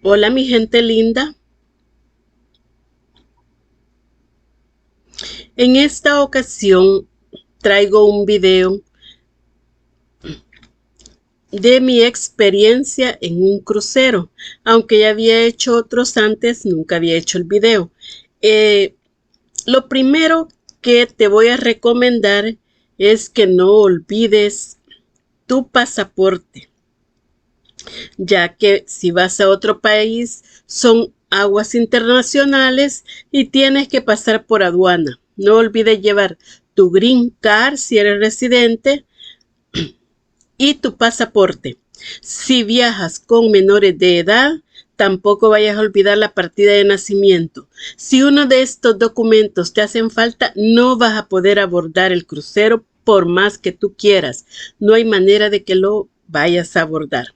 Hola mi gente linda, en esta ocasión traigo un video de mi experiencia en un crucero. Aunque ya había hecho otros antes, nunca había hecho el video. Eh, lo primero que te voy a recomendar es que no olvides tu pasaporte, ya que si vas a otro país son aguas internacionales y tienes que pasar por aduana. No olvides llevar tu green card si eres residente y tu pasaporte. Si viajas con menores de edad, tampoco vayas a olvidar la partida de nacimiento. Si uno de estos documentos te hacen falta, no vas a poder abordar el crucero por más que tú quieras. No hay manera de que lo vayas a abordar.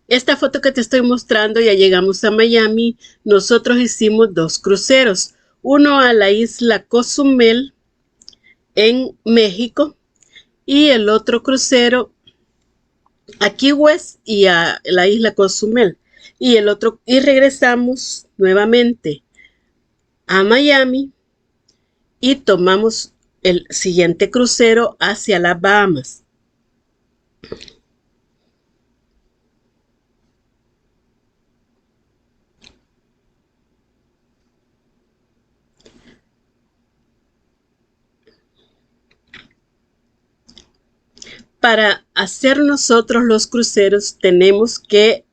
Esta foto que te estoy mostrando, ya llegamos a Miami. Nosotros hicimos dos cruceros. Uno a la isla Cozumel en México y el otro crucero a Key West y a la isla Cozumel. Y regresamos nuevamente a Miami y tomamos el siguiente crucero hacia las Bahamas. Para hacer nosotros los cruceros tenemos que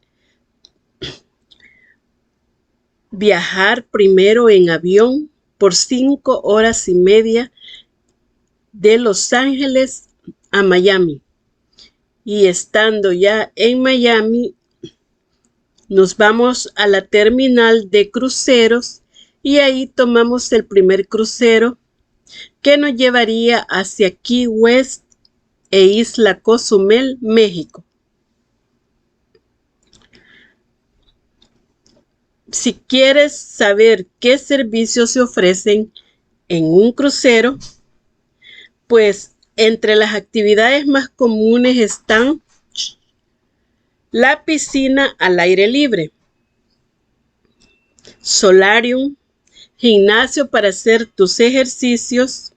viajar primero en avión por 5 horas y media de Los Ángeles a Miami. Y estando ya en Miami, nos vamos a la terminal de cruceros y ahí tomamos el primer crucero que nos llevaría hacia Key West e Isla Cozumel, México. Si quieres saber qué servicios se ofrecen en un crucero, pues entre las actividades más comunes están la piscina al aire libre, solarium, gimnasio para hacer tus ejercicios,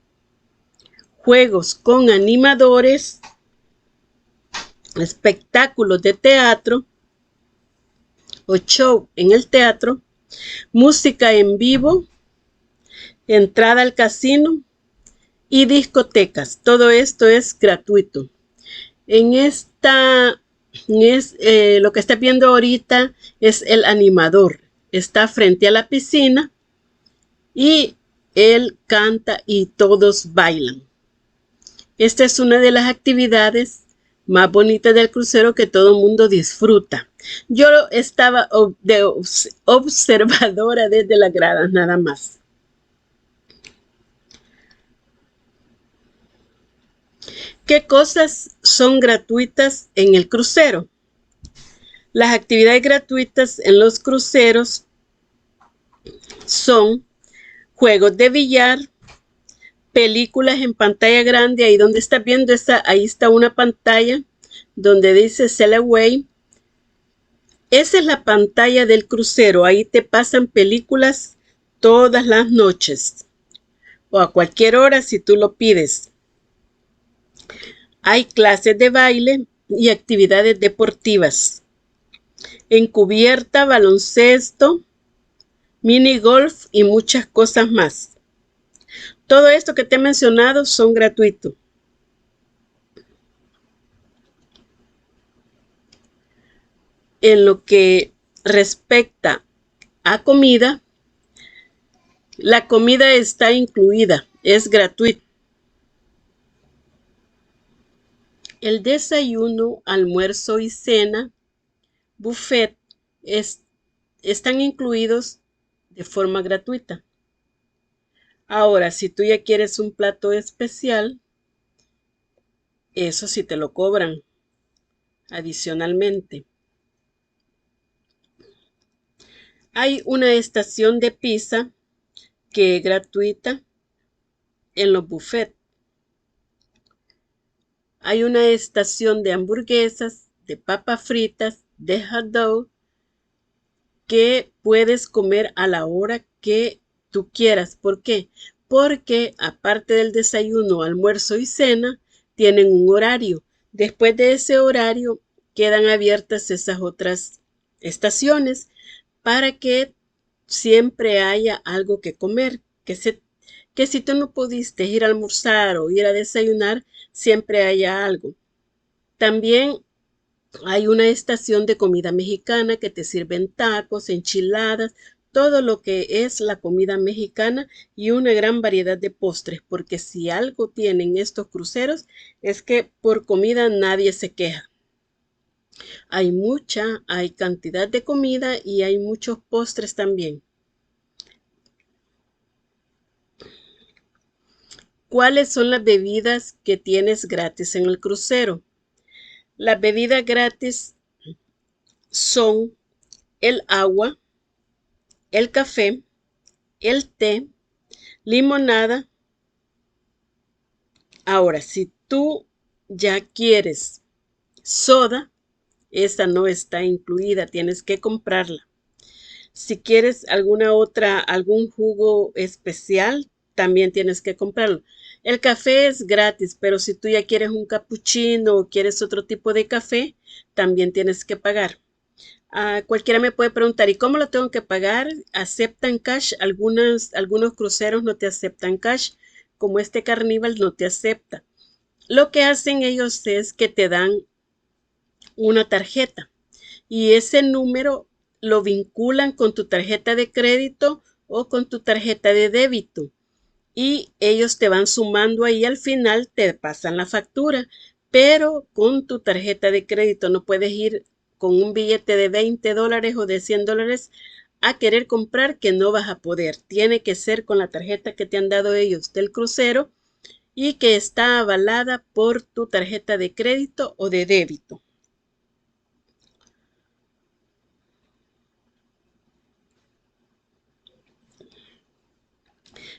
juegos con animadores, espectáculos de teatro o show en el teatro, música en vivo, entrada al casino y discotecas. Todo esto es gratuito. En esta, lo que estás viendo ahorita es el animador. Está frente a la piscina y él canta y todos bailan. Esta es una de las actividades más bonitas del crucero que todo el mundo disfruta. Yo estaba de observadora desde las gradas nada más. ¿Qué cosas son gratuitas en el crucero? Las actividades gratuitas en los cruceros son juegos de billar, películas en pantalla grande. Ahí donde estás viendo, ahí está una pantalla donde dice Sail Away. Esa es la pantalla del crucero. Ahí te pasan películas todas las noches o a cualquier hora si tú lo pides. Hay clases de baile y actividades deportivas. En cubierta, baloncesto, mini golf y muchas cosas más. Todo esto que te he mencionado son gratuitos. En lo que respecta a comida, la comida está incluida, es gratuita. El desayuno, almuerzo y cena, buffet, están incluidos de forma gratuita. Ahora, si tú ya quieres un plato especial, eso sí te lo cobran adicionalmente. Hay una estación de pizza que es gratuita en los buffets. Hay una estación de hamburguesas, de papas fritas, de hot dog que puedes comer a la hora que tú quieras. ¿Por qué? Porque aparte del desayuno, almuerzo y cena, tienen un horario. Después de ese horario quedan abiertas esas otras estaciones para que siempre haya algo que comer, que si tú no pudiste ir a almorzar o ir a desayunar, siempre haya algo. También hay una estación de comida mexicana que te sirven tacos, enchiladas, todo lo que es la comida mexicana y una gran variedad de postres, porque si algo tienen estos cruceros es que por comida nadie se queja. Hay cantidad de comida y hay muchos postres también. ¿Cuáles son las bebidas que tienes gratis en el crucero? Las bebidas gratis son el agua, el café, el té, limonada. Ahora, si tú ya quieres soda, esa no está incluida, tienes que comprarla. Si quieres algún jugo especial, también tienes que comprarlo. El café es gratis, pero si tú ya quieres un capuchino o quieres otro tipo de café, también tienes que pagar. Cualquiera me puede preguntar, ¿y cómo lo tengo que pagar? ¿Aceptan cash? Algunos cruceros no te aceptan cash, como este Carnival no te acepta. Lo que hacen ellos es que te dan una tarjeta y ese número lo vinculan con tu tarjeta de crédito o con tu tarjeta de débito y ellos te van sumando ahí, al final te pasan la factura, pero con tu tarjeta de crédito no puedes ir con un billete de $20 o de $100 a querer comprar, que no vas a poder. Tiene que ser con la tarjeta que te han dado ellos del crucero y que está avalada por tu tarjeta de crédito o de débito.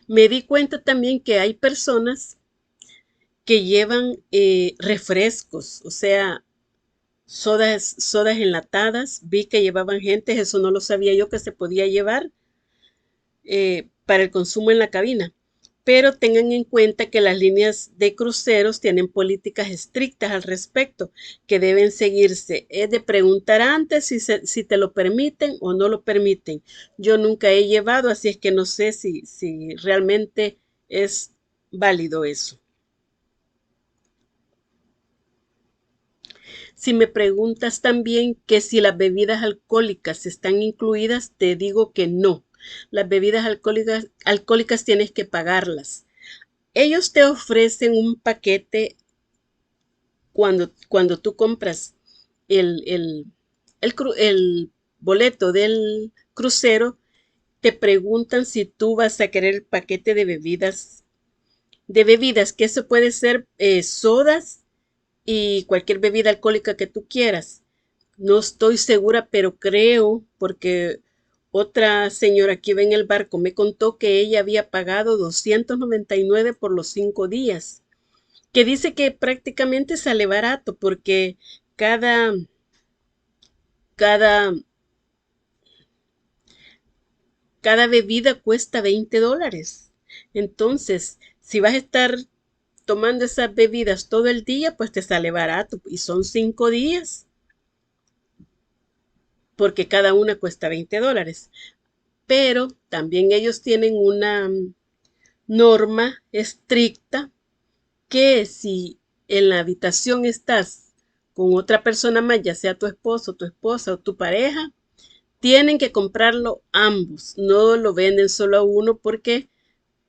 Me di cuenta también que hay personas que llevan refrescos, o sea, sodas enlatadas. Vi que llevaban gente, eso no lo sabía yo que se podía llevar para el consumo en la cabina. Pero tengan en cuenta que las líneas de cruceros tienen políticas estrictas al respecto que deben seguirse. Es de preguntar antes si te lo permiten o no lo permiten. Yo nunca he llevado, así es que no sé si realmente es válido eso. Si me preguntas también que si las bebidas alcohólicas están incluidas, te digo que no. Las bebidas alcohólicas tienes que pagarlas. Ellos te ofrecen un paquete cuando tú compras el, el, el boleto del crucero, te preguntan si tú vas a querer el paquete de bebidas, que eso puede ser sodas y cualquier bebida alcohólica que tú quieras. No estoy segura, pero creo, porque otra señora que iba en el barco me contó que ella había pagado 299 por los 5 días, que dice que prácticamente sale barato porque cada, cada, cada bebida cuesta $20. Entonces, si vas a estar tomando esas bebidas todo el día, pues te sale barato y son 5 días porque cada una cuesta $20. Pero también ellos tienen una norma estricta que si en la habitación estás con otra persona más, ya sea tu esposo, tu esposa o tu pareja, tienen que comprarlo ambos. No lo venden solo a uno porque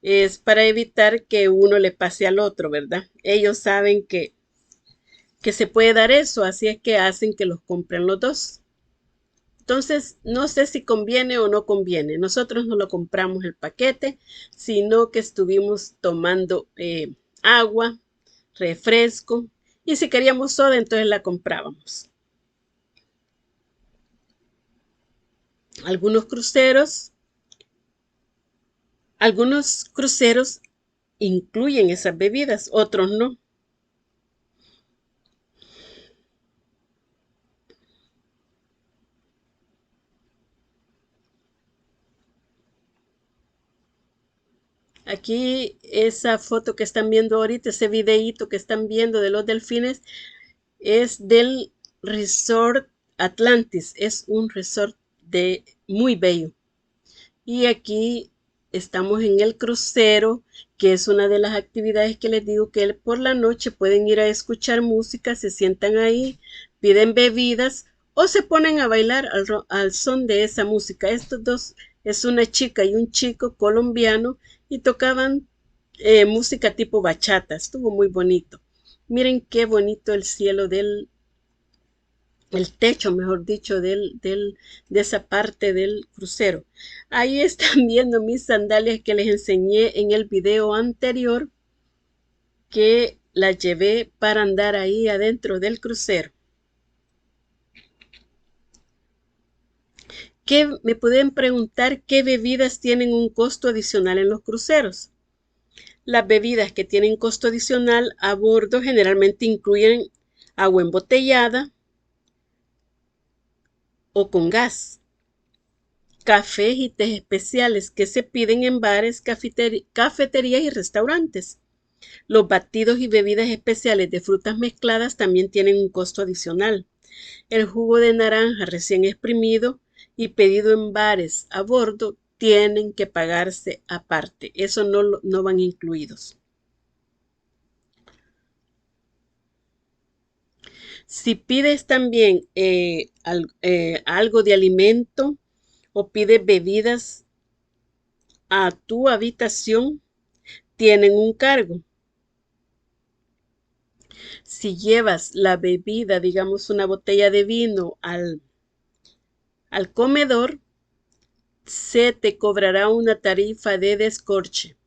es para evitar que uno le pase al otro, ¿verdad? Ellos saben que se puede dar eso, así es que hacen que los compren los dos. Entonces, no sé si conviene o no conviene. Nosotros no lo compramos el paquete, sino que estuvimos tomando agua, refresco, y si queríamos soda, entonces la comprábamos. Algunos cruceros, algunos cruceros incluyen esas bebidas, otros no. Aquí esa foto que están viendo ahorita, ese videíto que están viendo de los delfines, es del Resort Atlantis. Es un resort muy bello. Y aquí estamos en el crucero, que es una de las actividades que les digo que por la noche pueden ir a escuchar música, se sientan ahí, piden bebidas o se ponen a bailar al son de esa música. Estos dos es una chica y un chico colombiano y tocaban música tipo bachata. Estuvo muy bonito. Miren qué bonito el cielo el techo, mejor dicho, de esa parte del crucero. Ahí están viendo mis sandalias que les enseñé en el video anterior, que las llevé para andar ahí adentro del crucero. Me pueden preguntar qué bebidas tienen un costo adicional en los cruceros. Las bebidas que tienen costo adicional a bordo generalmente incluyen agua embotellada o con gas, cafés y tés especiales que se piden en bares, cafeterías y restaurantes. Los batidos y bebidas especiales de frutas mezcladas también tienen un costo adicional. El jugo de naranja recién exprimido y pedido en bares a bordo tienen que pagarse aparte. Eso no van incluidos. Si pides también algo de alimento o pides bebidas a tu habitación, tienen un cargo. Si llevas la bebida, digamos una botella de vino al comedor, se te cobrará una tarifa de descorche.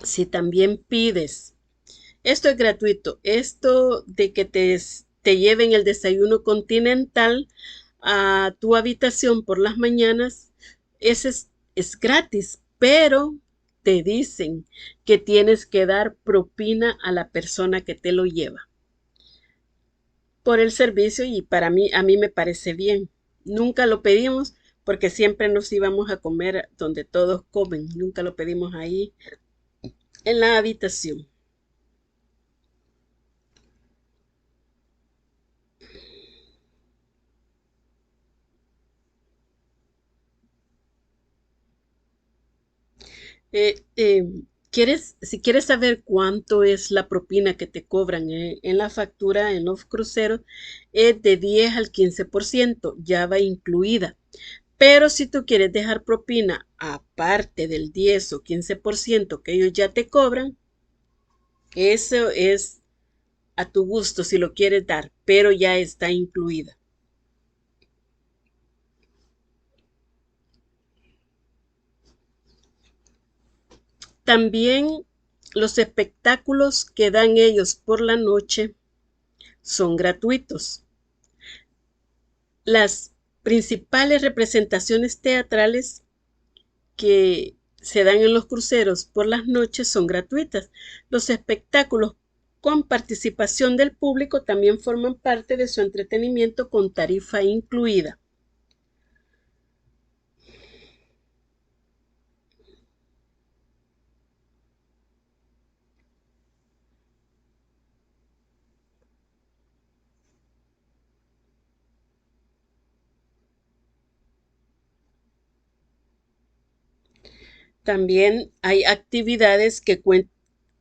Si también pides, esto es gratuito, esto de que te lleven el desayuno continental a tu habitación por las mañanas, es gratis, pero te dicen que tienes que dar propina a la persona que te lo lleva por el servicio, y a mí me parece bien. Nunca lo pedimos porque siempre nos íbamos a comer donde todos comen. Nunca lo pedimos ahí en la habitación. Eh, eh, si quieres saber cuánto es la propina que te cobran en la factura en los cruceros, es de 10 al 15%, ya va incluida. Pero si tú quieres dejar propina aparte del 10 o 15% que ellos ya te cobran, eso es a tu gusto si lo quieres dar, pero ya está incluida. También los espectáculos que dan ellos por la noche son gratuitos. Las principales representaciones teatrales que se dan en los cruceros por las noches son gratuitas. Los espectáculos con participación del público también forman parte de su entretenimiento con tarifa incluida. También hay actividades que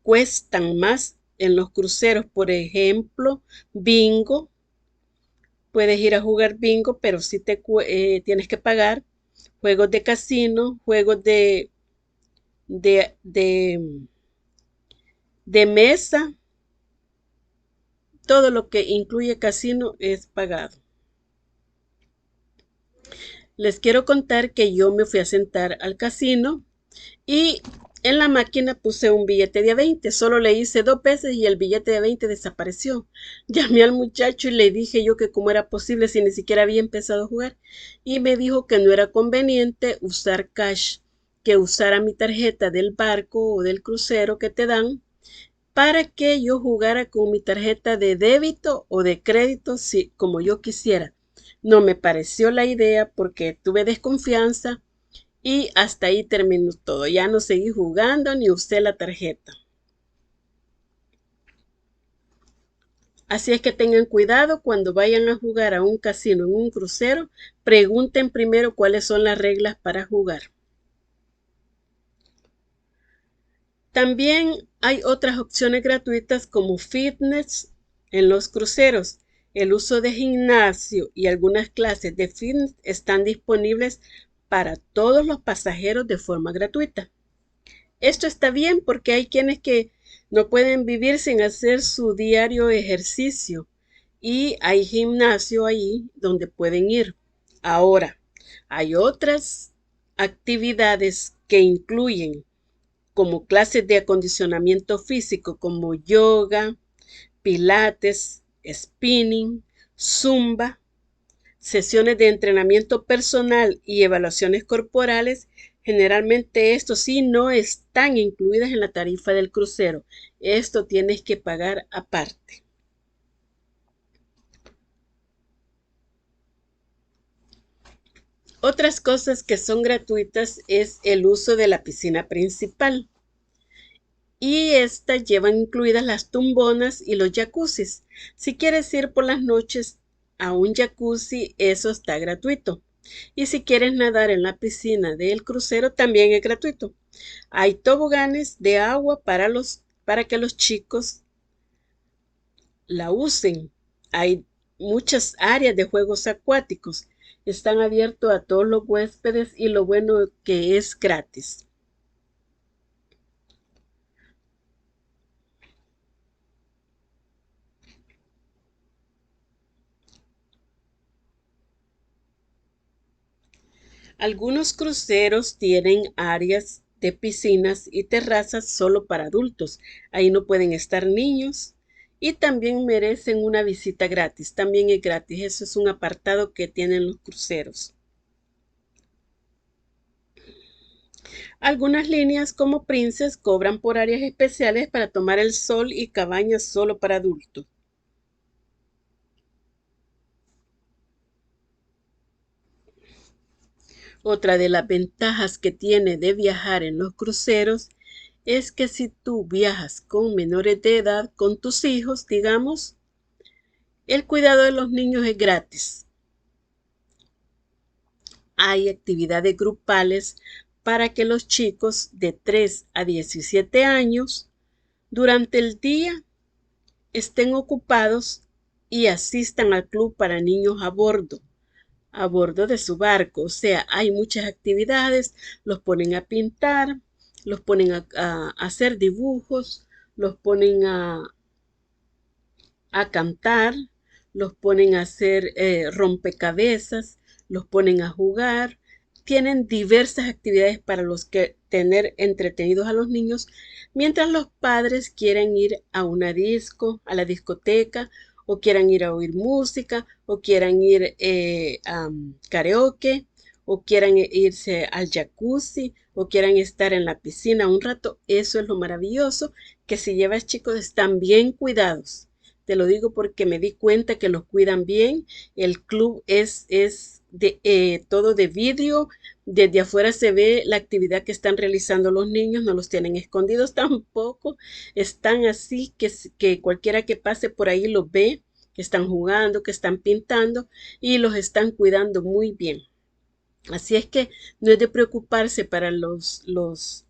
cuestan más en los cruceros, por ejemplo, bingo. Puedes ir a jugar bingo, pero sí tienes que pagar. Juegos de casino, juegos de, de, de mesa, todo lo que incluye casino es pagado. Les quiero contar que yo me fui a sentar al casino y en la máquina puse un billete de a 20. Solo le hice 2 veces y el billete de 20 desapareció. Llamé al muchacho y le dije yo que cómo era posible si ni siquiera había empezado a jugar. Y me dijo que no era conveniente usar cash, que usara mi tarjeta del barco o del crucero que te dan, para que yo jugara con mi tarjeta de débito o de crédito, como yo quisiera. No me pareció la idea porque tuve desconfianza y hasta ahí terminó todo. Ya no seguí jugando ni usé la tarjeta. Así es que tengan cuidado cuando vayan a jugar a un casino en un crucero. Pregunten primero cuáles son las reglas para jugar. También hay otras opciones gratuitas como fitness en los cruceros. El uso de gimnasio y algunas clases de fitness están disponibles para todos los pasajeros de forma gratuita. Esto está bien porque hay quienes que no pueden vivir sin hacer su diario ejercicio y hay gimnasio ahí donde pueden ir. Ahora, hay otras actividades que incluyen como clases de acondicionamiento físico como yoga, pilates, spinning, zumba, sesiones de entrenamiento personal y evaluaciones corporales. Generalmente esto sí no están incluidas en la tarifa del crucero. Esto tienes que pagar aparte. Otras cosas que son gratuitas es el uso de la piscina principal. Y estas llevan incluidas las tumbonas y los jacuzzis. Si quieres ir por las noches a un jacuzzi, eso está gratuito. Y si quieres nadar en la piscina del crucero, también es gratuito. Hay toboganes de agua para que los chicos la usen. Hay muchas áreas de juegos acuáticos. Están abiertos a todos los huéspedes y lo bueno que es gratis. Algunos cruceros tienen áreas de piscinas y terrazas solo para adultos. Ahí no pueden estar niños y también merecen una visita gratis. También es gratis. Eso es un apartado que tienen los cruceros. Algunas líneas como Princess cobran por áreas especiales para tomar el sol y cabañas solo para adultos. Otra de las ventajas que tiene de viajar en los cruceros es que si tú viajas con menores de edad, con tus hijos, digamos, el cuidado de los niños es gratis. Hay actividades grupales para que los chicos de 3 a 17 años durante el día estén ocupados y asistan al club para niños a bordo de su barco. O sea, hay muchas actividades, los ponen a pintar, los ponen a hacer dibujos, los ponen a cantar, los ponen a hacer rompecabezas, los ponen a jugar. Tienen diversas actividades para los que tener entretenidos a los niños, mientras los padres quieren ir a una disco, a la discoteca, o quieran ir a oír música, o quieran ir a karaoke, o quieran irse al jacuzzi, o quieran estar en la piscina un rato. Eso es lo maravilloso, que si llevas chicos están bien cuidados. Te lo digo porque me di cuenta que los cuidan bien. El club es de todo de vidrio. Desde afuera se ve la actividad que están realizando los niños. No los tienen escondidos tampoco. Están así que cualquiera que pase por ahí los ve, que están jugando, que están pintando y los están cuidando muy bien. Así es que no es de preocuparse para los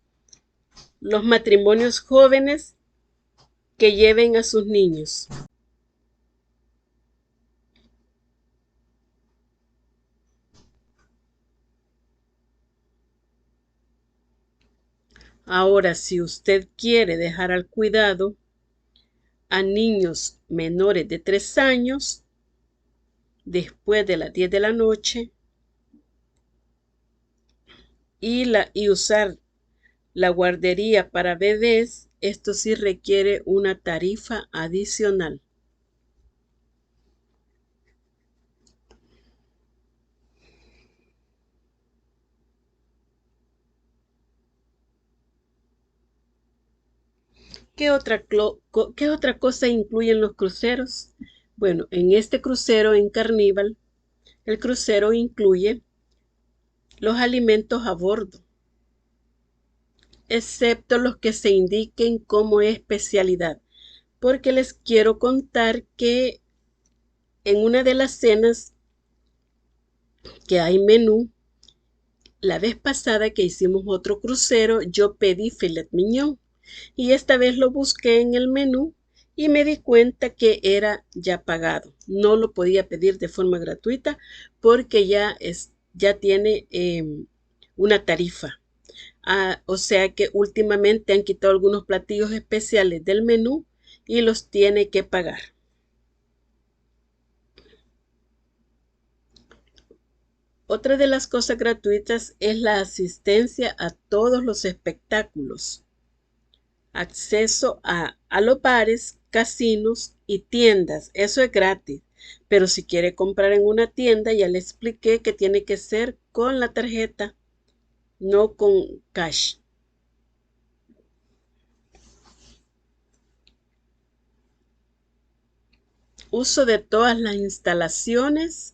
matrimonios jóvenes que lleven a sus niños. Ahora, si usted quiere dejar al cuidado a niños menores de 3 años, después de las 10 de la noche, y usar la guardería para bebés, esto sí requiere una tarifa adicional. ¿Qué otra cosa incluyen los cruceros? Bueno, en este crucero en Carnival, el crucero incluye los alimentos a bordo, excepto los que se indiquen como especialidad, porque les quiero contar que en una de las cenas que hay menú, la vez pasada que hicimos otro crucero, yo pedí filet mignon y esta vez lo busqué en el menú y me di cuenta que era ya pagado. No lo podía pedir de forma gratuita porque ya tiene una tarifa. O sea que últimamente han quitado algunos platillos especiales del menú y los tiene que pagar. Otra de las cosas gratuitas es la asistencia a todos los espectáculos, acceso a los bares, casinos y tiendas. Eso es gratis. Pero si quiere comprar en una tienda, ya le expliqué que tiene que ser con la tarjeta, no con cash. Uso de todas las instalaciones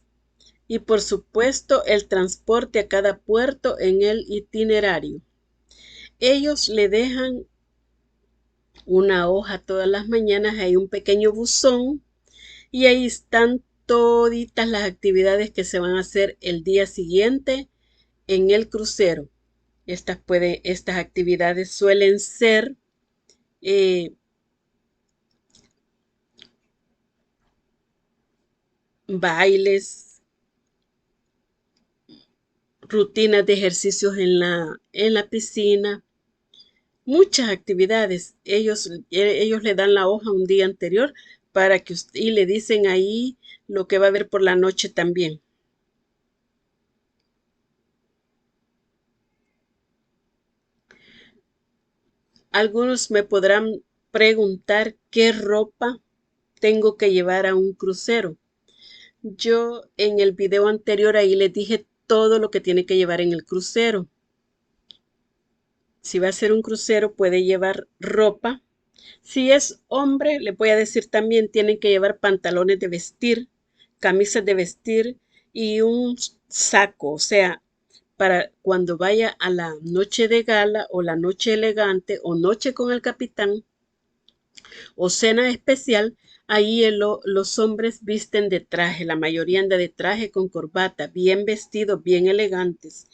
y por supuesto el transporte a cada puerto en el itinerario. Ellos le dejan una hoja todas las mañanas, hay un pequeño buzón y ahí están toditas las actividades que se van a hacer el día siguiente en el crucero. Estas actividades suelen ser bailes, rutinas de ejercicios en la piscina, muchas actividades. Ellos le dan la hoja un día anterior para que y le dicen ahí lo que va a haber por la noche también. Algunos me podrán preguntar qué ropa tengo que llevar a un crucero. Yo en el video anterior ahí les dije todo lo que tiene que llevar en el crucero. Si va a ser un crucero puede llevar ropa. Si es hombre, le voy a decir también, tienen que llevar pantalones de vestir, camisas de vestir y un saco, o sea, para cuando vaya a la noche de gala o la noche elegante o noche con el capitán o cena especial, ahí los hombres visten de traje, la mayoría anda de traje con corbata, bien vestidos, bien elegantes.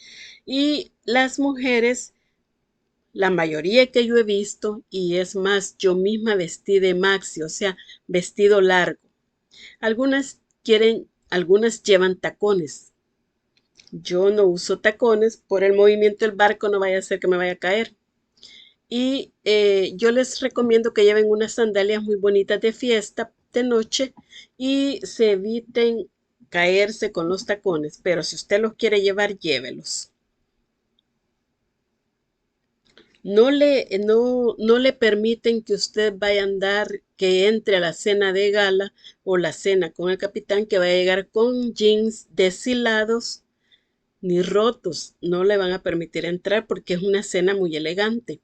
Y las mujeres, la mayoría que yo he visto, y es más, yo misma vestí de maxi, o sea, vestido largo. Algunas llevan tacones. Yo no uso tacones, por el movimiento del barco no vaya a ser que me vaya a caer. Y yo les recomiendo que lleven unas sandalias muy bonitas de fiesta, de noche, y se eviten caerse con los tacones. Pero si usted los quiere llevar, llévelos. No le permiten que usted vaya a andar, que entre a la cena de gala o la cena con el capitán, que vaya a llegar con jeans deshilados ni rotos. No le van a permitir entrar porque es una cena muy elegante.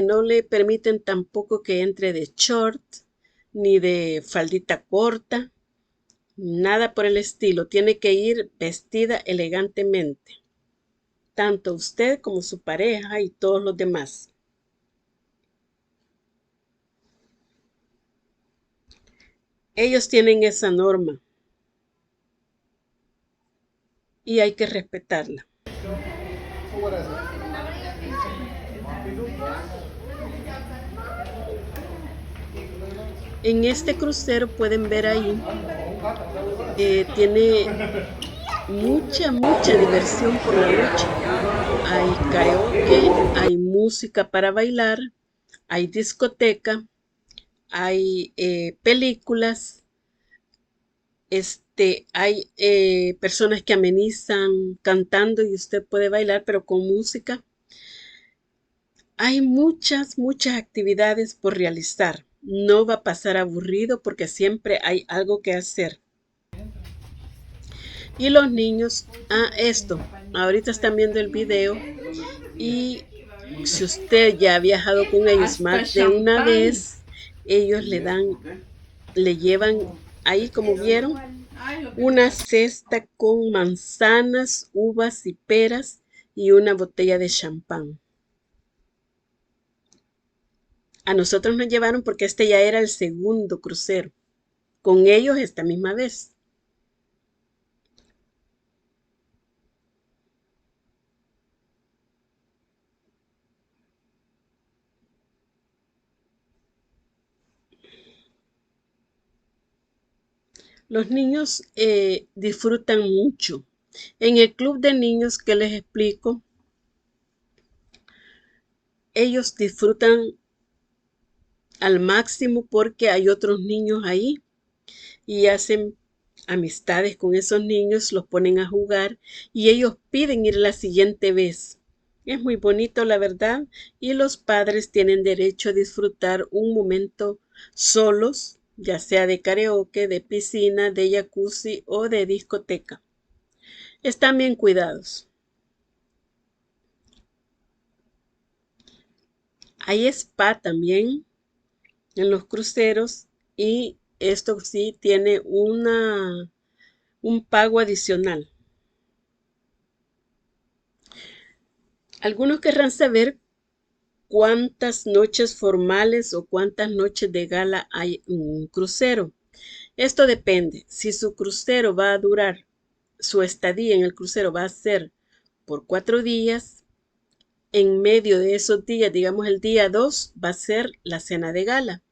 No le permiten tampoco que entre de short, ni de faldita corta, nada por el estilo. Tiene que ir vestida elegantemente, tanto usted como su pareja y todos los demás. Ellos tienen esa norma y hay que respetarla. En este crucero pueden ver ahí, tiene mucha diversión por la noche. Hay karaoke, hay música para bailar, hay discoteca, hay películas, hay personas que amenizan cantando y usted puede bailar, pero con música. Hay muchas actividades por realizar. No va a pasar aburrido porque siempre hay algo que hacer. Y los niños, ahorita están viendo el video y si usted ya ha viajado con ellos más de una vez, ellos le llevan, ahí como vieron, una cesta con manzanas, uvas y peras y una botella de champán. A nosotros nos llevaron porque este ya era el segundo crucero, con ellos esta misma vez. Los niños disfrutan mucho. En el club de niños que les explico, ellos disfrutan al máximo porque hay otros niños ahí y hacen amistades con esos niños, los ponen a jugar y ellos piden ir la siguiente vez. Es muy bonito, la verdad, y los padres tienen derecho a disfrutar un momento solos, ya sea de karaoke, de piscina, de jacuzzi o de discoteca. Están bien cuidados. Hay spa también en los cruceros y esto sí tiene un pago adicional. Algunos querrán saber cuántas noches formales o cuántas noches de gala hay en un crucero. Esto depende. Si su crucero va a durar, su estadía en el crucero va a ser por 4 días, en medio de esos días, digamos el día 2, va a ser la cena de gala.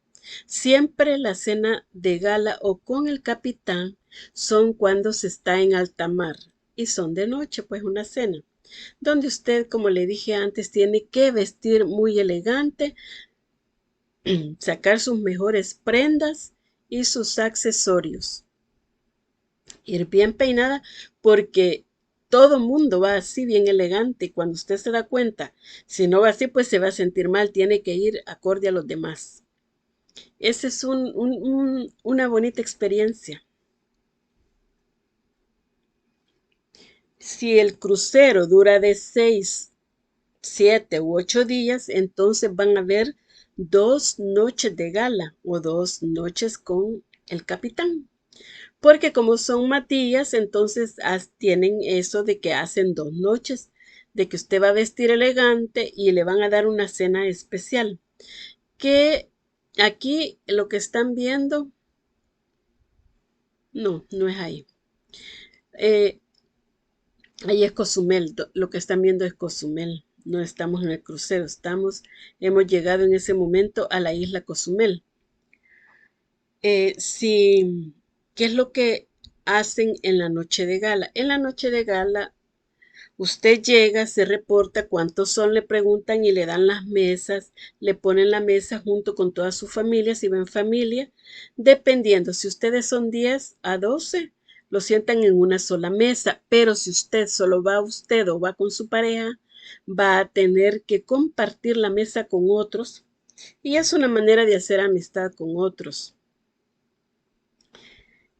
Siempre la cena de gala o con el capitán son cuando se está en alta mar y son de noche, pues una cena, donde usted, como le dije antes, tiene que vestir muy elegante, sacar sus mejores prendas y sus accesorios. Ir bien peinada porque todo mundo va así bien elegante. Cuando usted se da cuenta, si no va así, pues se va a sentir mal. Tiene que ir acorde a los demás. Esa es una bonita experiencia. Si el crucero dura de 6, 7 u 8 días, entonces van a haber 2 noches de gala o 2 noches con el capitán. Porque como son matillas, entonces tienen eso de que hacen 2 noches, de que usted va a vestir elegante y le van a dar una cena especial. Que aquí lo que están viendo, no es ahí. Ahí es Cozumel, lo que están viendo es Cozumel. No estamos en el crucero, hemos llegado en ese momento a la isla Cozumel. Sí, ¿qué es lo que hacen en la noche de gala? En la noche de gala, usted llega, se reporta cuántos son, le preguntan y le dan las mesas, le ponen la mesa junto con toda su familia, si va en familia, dependiendo, si ustedes son 10 a 12, lo sientan en una sola mesa, pero si solo va usted o va con su pareja, va a tener que compartir la mesa con otros y es una manera de hacer amistad con otros.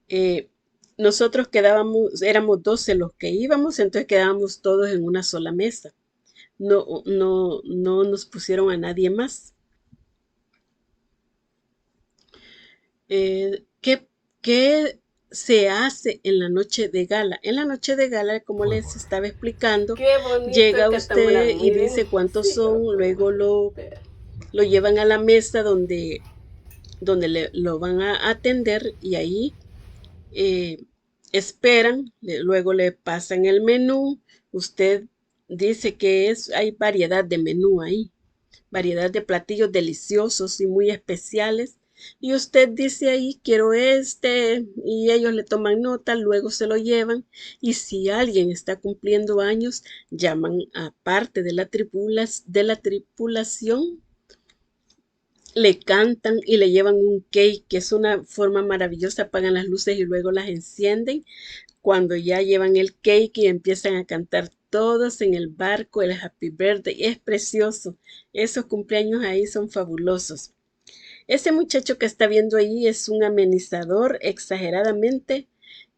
Eh, Nosotros éramos 12 los que íbamos, entonces quedábamos todos en una sola mesa. No nos pusieron a nadie más. ¿Qué, qué se hace en la noche de gala? En la noche de gala, como les estaba explicando, llega usted y dice cuántos son, luego lo llevan a la mesa donde lo van a atender y ahí eh, esperan, luego le pasan el menú, usted dice que hay variedad de menú ahí, variedad de platillos deliciosos y muy especiales, y usted dice ahí, quiero este, y ellos le toman nota, luego se lo llevan, y si alguien está cumpliendo años, llaman a parte de la tripulación, le cantan y le llevan un cake, que es una forma maravillosa, apagan las luces y luego las encienden. Cuando ya llevan el cake y empiezan a cantar todos en el barco el Happy Birthday, es precioso. Esos cumpleaños ahí son fabulosos. Ese muchacho que está viendo ahí es un amenizador exageradamente,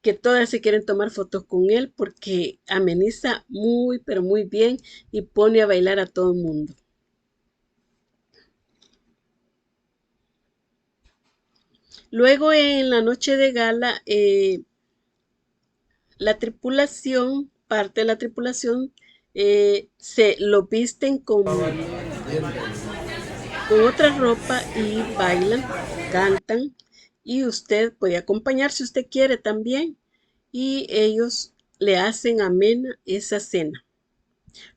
que todas se quieren tomar fotos con él porque ameniza muy, pero muy bien y pone a bailar a todo el mundo. Luego en la noche de gala la tripulación, parte de la tripulación, se lo visten con otra ropa y bailan, cantan, y usted puede acompañar si usted quiere también, y ellos le hacen amena esa cena.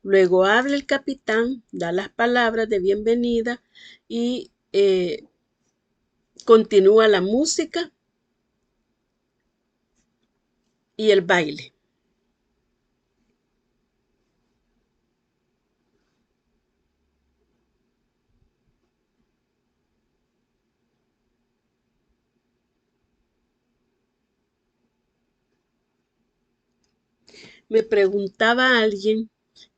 Luego habla el capitán, da las palabras de bienvenida y continúa la música y el baile. Me preguntaba alguien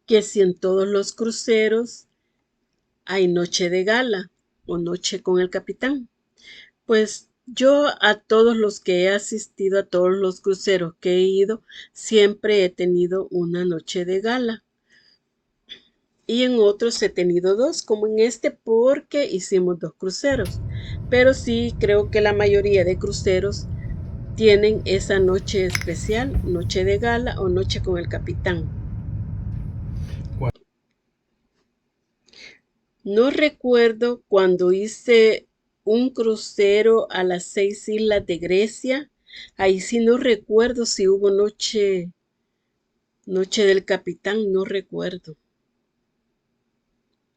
que si en todos los cruceros hay noche de gala o noche con el capitán. Pues yo a todos los que he asistido, a todos los cruceros que he ido, siempre he tenido una noche de gala. Y en otros he tenido dos, como en este, porque hicimos dos cruceros. Pero sí creo que la mayoría de cruceros tienen esa noche especial, noche de gala o noche con el capitán. No recuerdo cuando hice un crucero a las 6 islas de Grecia. Ahí sí no recuerdo si hubo noche del capitán, no recuerdo.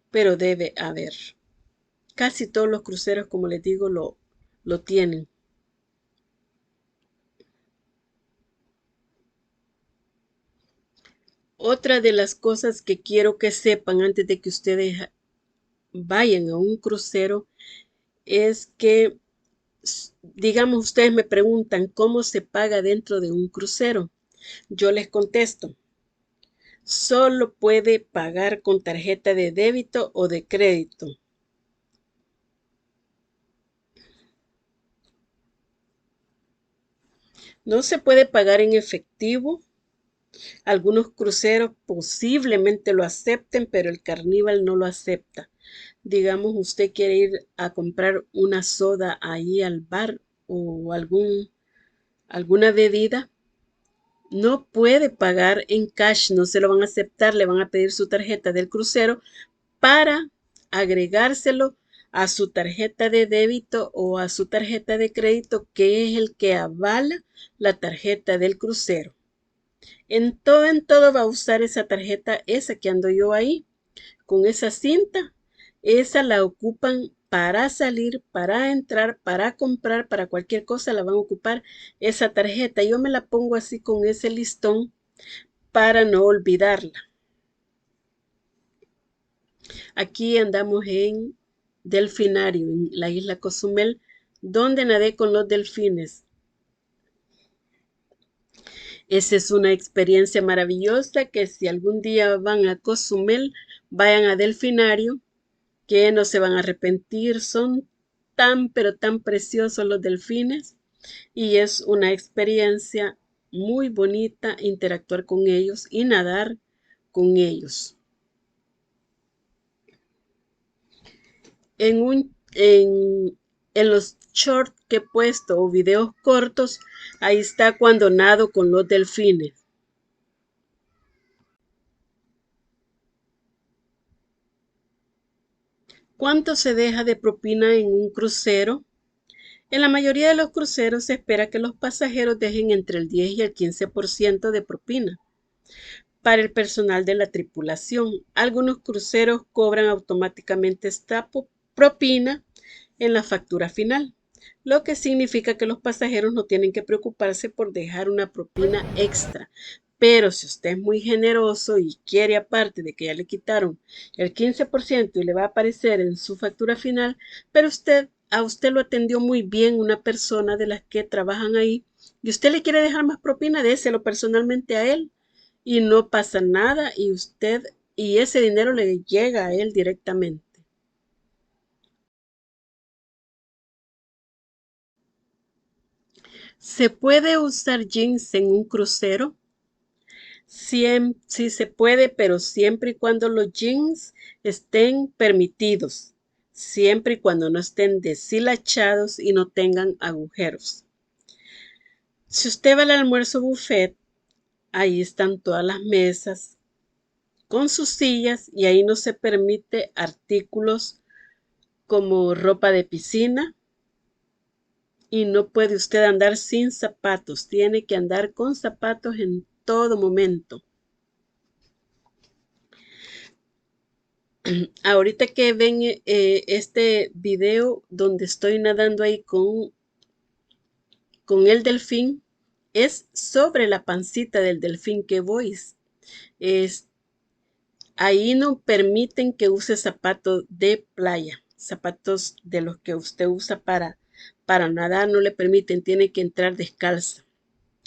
Pero debe haber. Casi todos los cruceros, como les digo, lo tienen. Otra de las cosas que quiero que sepan antes de que ustedes vayan a un crucero es que, digamos, ustedes me preguntan cómo se paga dentro de un crucero. Yo les contesto, solo puede pagar con tarjeta de débito o de crédito. No se puede pagar en efectivo. Algunos cruceros posiblemente lo acepten, pero el Carnival no lo acepta. Digamos, usted quiere ir a comprar una soda ahí al bar o alguna bebida, no puede pagar en cash, no se lo van a aceptar, le van a pedir su tarjeta del crucero para agregárselo a su tarjeta de débito o a su tarjeta de crédito, que es el que avala la tarjeta del crucero. En todo va a usar esa tarjeta, esa que ando yo ahí, con esa cinta. Esa la ocupan para salir, para entrar, para comprar, para cualquier cosa la van a ocupar esa tarjeta. Yo me la pongo así con ese listón para no olvidarla. Aquí andamos en Delfinario, en la isla Cozumel, donde nadé con los delfines. Esa es una experiencia maravillosa que si algún día van a Cozumel, vayan a Delfinario, que no se van a arrepentir. Son tan, pero tan preciosos los delfines y es una experiencia muy bonita interactuar con ellos y nadar con ellos. En los shorts que he puesto o videos cortos, ahí está cuando nado con los delfines. ¿Cuánto se deja de propina en un crucero? En la mayoría de los cruceros se espera que los pasajeros dejen entre el 10 y el 15% de propina para el personal de la tripulación. Algunos cruceros cobran automáticamente esta propina en la factura final, lo que significa que los pasajeros no tienen que preocuparse por dejar una propina extra. Pero si usted es muy generoso y quiere, aparte de que ya le quitaron el 15% y le va a aparecer en su factura final, pero a usted lo atendió muy bien una persona de las que trabajan ahí y usted le quiere dejar más propina, déselo personalmente a él y no pasa nada y ese dinero le llega a él directamente. ¿Se puede usar jeans en un crucero? Sí se puede, pero siempre y cuando los jeans estén permitidos, siempre y cuando no estén deshilachados y no tengan agujeros. Si usted va al almuerzo buffet, Ahí están todas las mesas con sus sillas y ahí no se permite artículos como ropa de piscina y no puede usted andar sin zapatos, tiene que andar con zapatos en todo momento. Ahorita que ven este video donde estoy nadando ahí con el delfín, es sobre la pancita del delfín que voy. Es, ahí no permiten que use zapatos de playa, zapatos de los que usted usa para nadar, no le permiten, tiene que entrar descalza.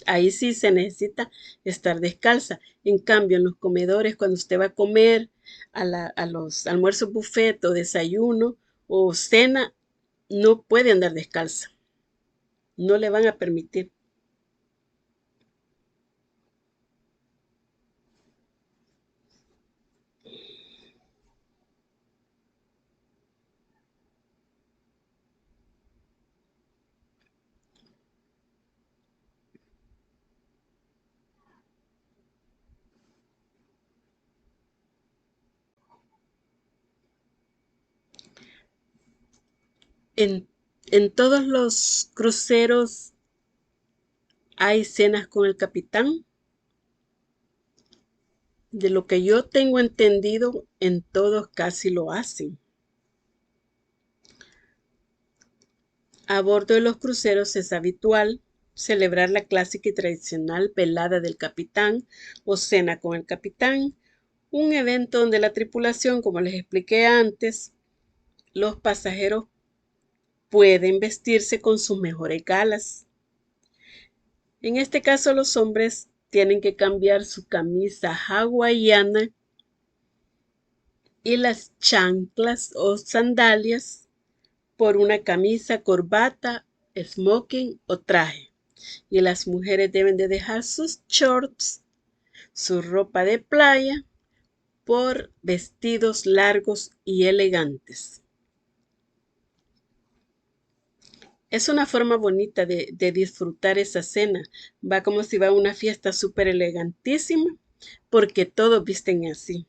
Ahí sí se necesita estar descalza. En cambio, en los comedores, cuando usted va a comer a los almuerzos buffet o desayuno o cena, no puede andar descalza. No le van a permitir. En, en todos los cruceros hay cenas con el capitán. De lo que yo tengo entendido, en todos casi lo hacen. A bordo de los cruceros es habitual celebrar la clásica y tradicional velada del capitán o cena con el capitán, un evento donde la tripulación, como les expliqué antes, los pasajeros pueden vestirse con sus mejores galas. En este caso, los hombres tienen que cambiar su camisa hawaiana y las chanclas o sandalias por una camisa, corbata, smoking o traje. Y las mujeres deben de dejar sus shorts, su ropa de playa, por vestidos largos y elegantes. Es una forma bonita de disfrutar esa cena. Va como si va a una fiesta súper elegantísima, porque todos visten así.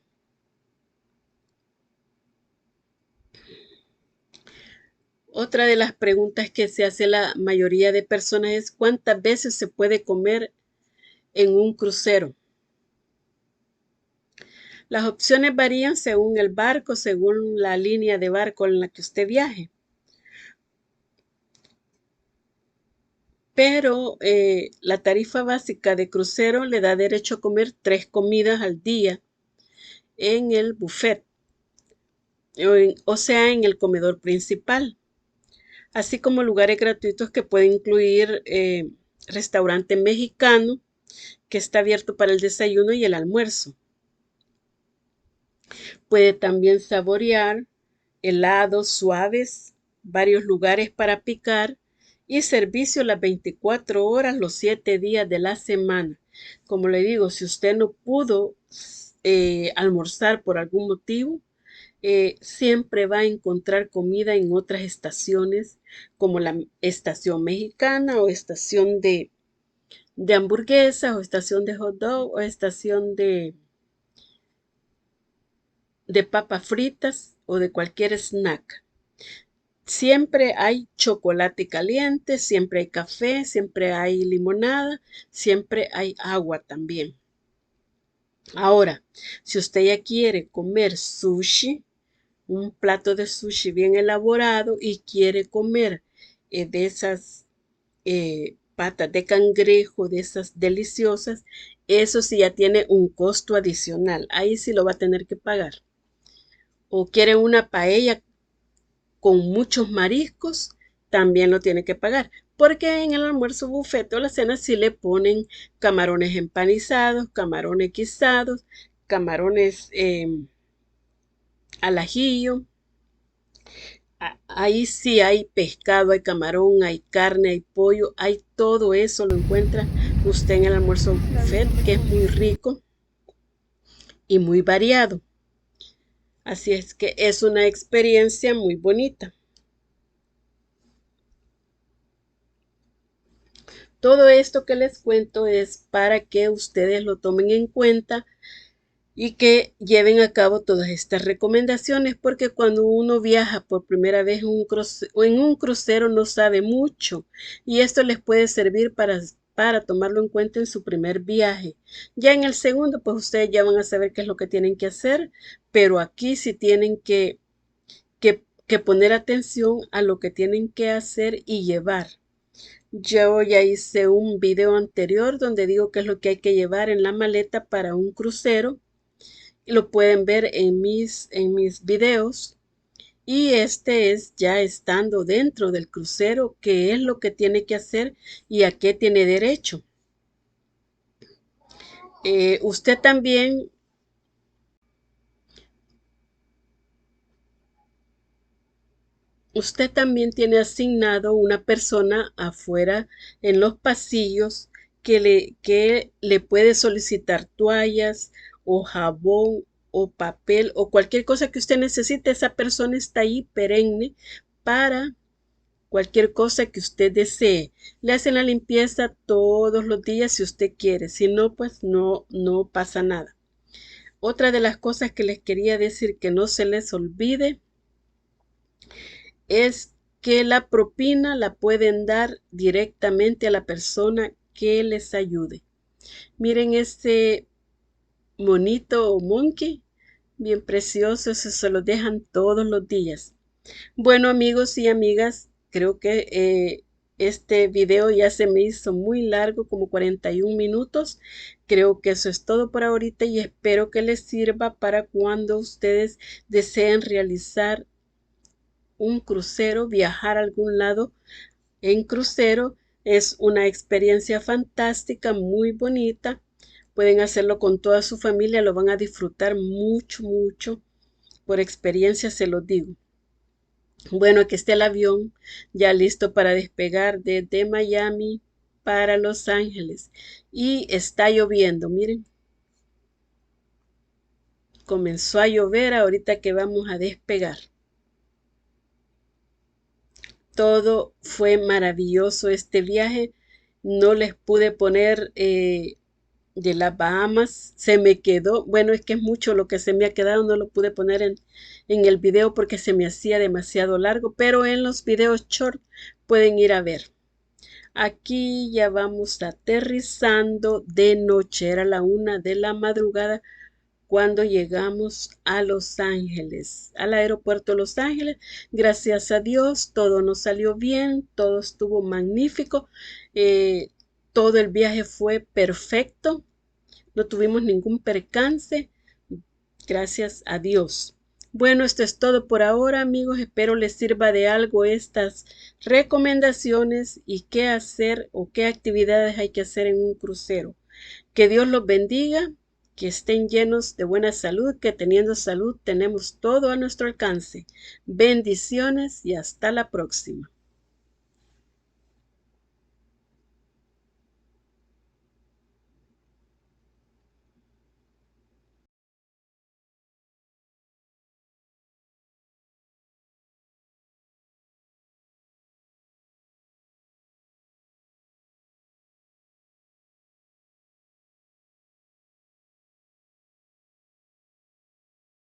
Otra de las preguntas que se hace la mayoría de personas es ¿cuántas veces se puede comer en un crucero? Las opciones varían según el barco, según la línea de barco en la que usted viaje. Pero la tarifa básica de crucero le da derecho a comer 3 comidas al día en el buffet, o sea, en el comedor principal, así como lugares gratuitos que pueden incluir restaurante mexicano que está abierto para el desayuno y el almuerzo. Puede también saborear helados suaves, varios lugares para picar y servicio las 24 horas, los 7 días de la semana. Como le digo, si usted no pudo almorzar por algún motivo, siempre va a encontrar comida en otras estaciones, como la estación mexicana o estación de hamburguesas o estación de hot dog o estación de papas fritas o de cualquier snack. Siempre hay chocolate caliente, siempre hay café, siempre hay limonada, siempre hay agua también. Ahora, si usted ya quiere comer sushi, un plato de sushi bien elaborado y quiere comer de esas patas de cangrejo, de esas deliciosas, eso sí ya tiene un costo adicional. Ahí sí lo va a tener que pagar. O quiere una paella con muchos mariscos, también lo tiene que pagar. Porque en el almuerzo buffet o la cena sí le ponen camarones empanizados, camarones guisados, camarones al ajillo. Ahí sí hay pescado, hay camarón, hay carne, hay pollo, hay todo eso lo encuentra usted en el almuerzo buffet, que es muy rico y muy variado. Así es que es una experiencia muy bonita. Todo esto que les cuento es para que ustedes lo tomen en cuenta y que lleven a cabo todas estas recomendaciones, porque cuando uno viaja por primera vez en un crucero no sabe mucho y esto les puede servir para tomarlo en cuenta en su primer viaje. Ya en el segundo, pues ustedes ya van a saber qué es lo que tienen que hacer, pero aquí sí tienen que poner atención a lo que tienen que hacer y llevar. Yo ya hice un video anterior donde digo qué es lo que hay que llevar en la maleta para un crucero. Lo pueden ver en mis videos. Y este es ya estando dentro del crucero, qué es lo que tiene que hacer y a qué tiene derecho. Eh, usted también Usted también tiene asignado una persona afuera en los pasillos que le puede solicitar toallas o jabón o papel o cualquier cosa que usted necesite. Esa persona está ahí perenne para cualquier cosa que usted desee. Le hacen la limpieza todos los días si usted quiere. Si no, pues no pasa nada. Otra de las cosas que les quería decir que no se les olvide es que la propina la pueden dar directamente a la persona que les ayude. Miren este monito o monkey, bien precioso, eso se lo dejan todos los días. Bueno, amigos y amigas, creo que este video ya se me hizo muy largo, como 41 minutos. Creo que eso es todo por ahorita y espero que les sirva para cuando ustedes deseen realizar un crucero, viajar a algún lado en crucero. Es una experiencia fantástica, muy bonita. Pueden hacerlo con toda su familia, lo van a disfrutar mucho, mucho. Por experiencia se los digo. Bueno, aquí está el avión ya listo para despegar desde Miami para Los Ángeles. Y está lloviendo, miren. Comenzó a llover ahorita que vamos a despegar. Todo fue maravilloso este viaje. No les pude poner de las Bahamas. Se me quedó. Bueno, es que es mucho lo que se me ha quedado. No lo pude poner en el video porque se me hacía demasiado largo. Pero en los videos short pueden ir a ver. Aquí ya vamos aterrizando de noche. Era la 1 de la madrugada cuando llegamos a Los Ángeles, al aeropuerto de Los Ángeles. Gracias a Dios, todo nos salió bien, todo estuvo magnífico. eh, Todo el viaje fue perfecto, no tuvimos ningún percance, gracias a Dios. Bueno, esto es todo por ahora, amigos. Espero les sirva de algo estas recomendaciones y qué hacer o qué actividades hay que hacer en un crucero. Que Dios los bendiga, que estén llenos de buena salud, que teniendo salud tenemos todo a nuestro alcance. Bendiciones y hasta la próxima.